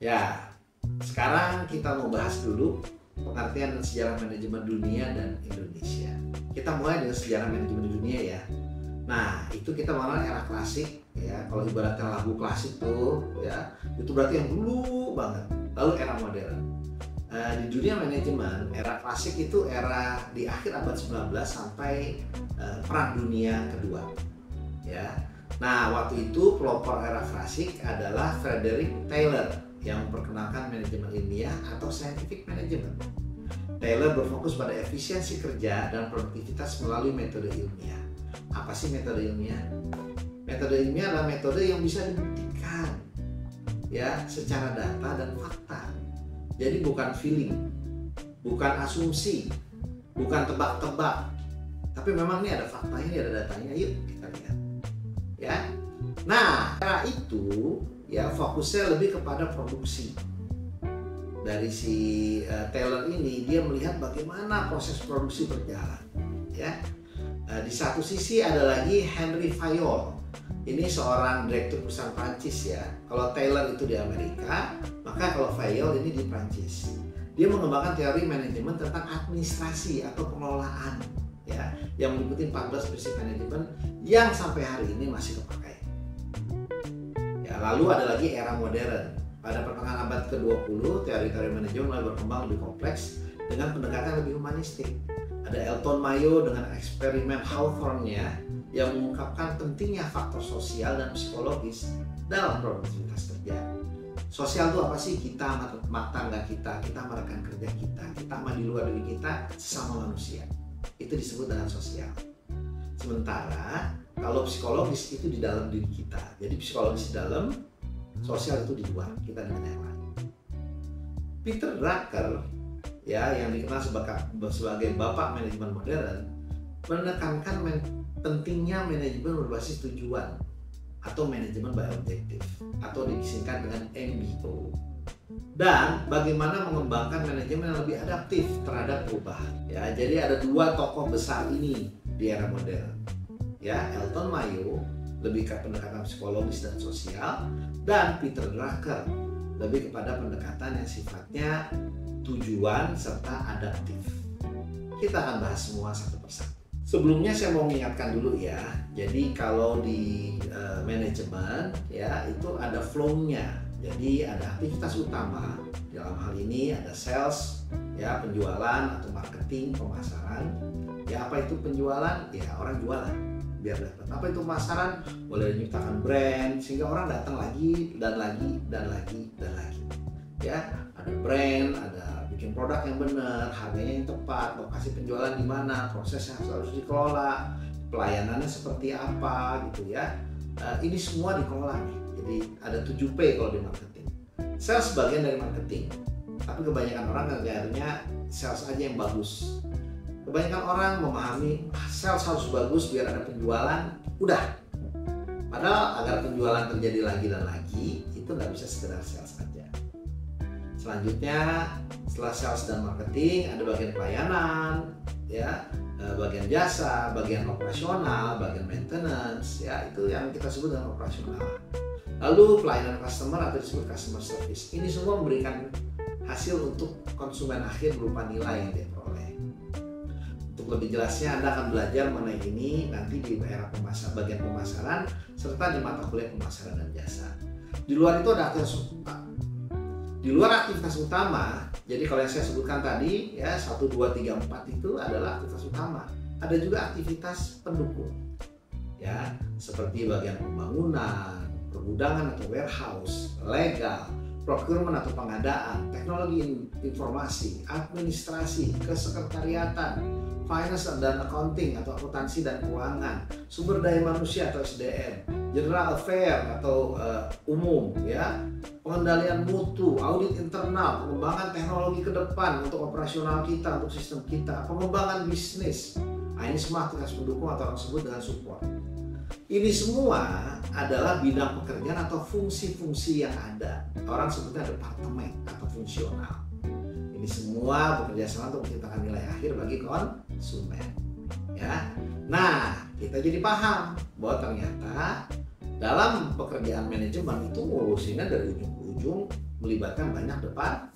Ya, sekarang kita mau bahas dulu pengertian dan sejarah manajemen dunia dan Indonesia. Kita mulai dengan sejarah manajemen dunia ya. Nah, itu kita mengenal era klasik ya. Kalau ibaratnya lagu klasik tuh ya, itu berarti yang dulu banget. Lalu era modern. Di dunia manajemen, era klasik itu era di akhir abad 19 sampai Perang Dunia Kedua. Ya. Nah, waktu itu pelopor era klasik adalah Frederick Taylor yang memperkenalkan manajemen ilmiah atau scientific management. Taylor berfokus pada efisiensi kerja dan produktivitas melalui metode ilmiah. Apa sih metode ilmiah? Metode ilmiah adalah metode yang bisa dibuktikan ya secara data dan fakta. Jadi bukan feeling, bukan asumsi, bukan tebak-tebak. Tapi memang ini ada faktanya, ini ada datanya. Yuk kita lihat. Ya. Nah, era itu ya fokusnya lebih kepada produksi. Dari si Taylor ini dia melihat bagaimana proses produksi berjalan ya. Di satu sisi ada lagi Henry Fayol. Ini seorang direktur perusahaan Prancis ya. Kalau Taylor itu di Amerika, maka kalau Fayol ini di Prancis. Dia mengembangkan teori manajemen tentang administrasi atau pengelolaan ya, yang meliputi 14 prinsip manajemen yang sampai hari ini masih kepakai. Lalu ada lagi era modern. Pada pertengahan abad ke-20, teori-teori manajemen mulai berkembang lebih kompleks dengan pendekatan lebih humanistik. Ada Elton Mayo dengan eksperimen Hawthorne-nya yang mengungkapkan pentingnya faktor sosial dan psikologis dalam produktivitas kerja. Sosial itu apa sih? Kita sama tangga kita sama rekan kerja kita sama di luar diri kita, sesama manusia. Itu disebut dengan sosial. Sementara kalau psikologis itu di dalam diri kita. Jadi psikologis di dalam, sosial itu di luar kita dengan yang lain. Peter Drucker ya yang dikenal sebagai bapak manajemen modern menekankan pentingnya manajemen berbasis tujuan atau manajemen by objective atau disingkat dengan MBO. Dan bagaimana mengembangkan manajemen yang lebih adaptif terhadap perubahan. Ya, jadi ada dua tokoh besar ini di era modern. Ya, Elton Mayo lebih ke pendekatan psikologis dan sosial, dan Peter Drucker lebih kepada pendekatan yang sifatnya tujuan serta adaptif. Kita akan bahas semua satu persatu. Sebelumnya saya mau mengingatkan dulu ya. Jadi kalau di manajemen ya itu ada flow-nya. Jadi ada aktivitas utama. Dalam hal ini ada sales, ya penjualan atau marketing, pemasaran. Ya apa itu penjualan? Ya orang jualan biar dapat. Apa itu pemasaran? Boleh menciptakan brand sehingga orang datang lagi dan lagi dan lagi dan lagi. Ya, ada brand, ada bikin produk yang benar, harganya yang tepat, lokasi penjualan di mana, prosesnya harus dikelola, pelayanannya seperti apa gitu ya. Ini semua dikelola nih. Jadi ada 7P kalau di marketing. Sales bagian dari marketing. Tapi kebanyakan orang kerjanya sales aja yang bagus. Kebanyakan orang memahami sales harus bagus biar ada penjualan, udah. Padahal agar penjualan terjadi lagi dan lagi, itu nggak bisa sekedar sales aja. Selanjutnya, setelah sales dan marketing, ada bagian pelayanan, ya, bagian jasa, bagian operasional, bagian maintenance, ya itu yang kita sebut dengan operasional. Lalu pelayanan customer atau disebut customer service. Ini semua memberikan hasil untuk konsumen akhir berupa nilai yang dia peroleh. Untuk lebih jelasnya Anda akan belajar mengenai ini nanti di era bagian pemasaran serta di mata kuliah pemasaran dan jasa. Di luar itu ada aktivitas utama. Di luar aktivitas utama, jadi kalau yang saya sebutkan tadi ya 1, 2, 3, 4 itu adalah aktivitas utama. Ada juga aktivitas pendukung. Ya, seperti bagian pembangunan, pergudangan atau warehouse, legal, procurement atau pengadaan, teknologi informasi, administrasi, kesekretariatan, finance dan accounting atau akuntansi dan keuangan, sumber daya manusia atau SDM, general affair atau umum, ya, pengendalian mutu, audit internal, pengembangan teknologi ke depan untuk operasional kita, untuk sistem kita, pengembangan bisnis. Nah, ini semua aktivitas pendukung atau orang sebut dengan support. Ini semua adalah bidang pekerjaan atau fungsi-fungsi yang ada. Orang sebutnya departemen atau fungsional. Ini semua bekerja sama untuk menciptakan nilai akhir bagi konsumen. Ya. Nah, kita jadi paham bahwa ternyata dalam pekerjaan manajemen itu ngurusinnya dari ujung ke ujung melibatkan banyak departemen.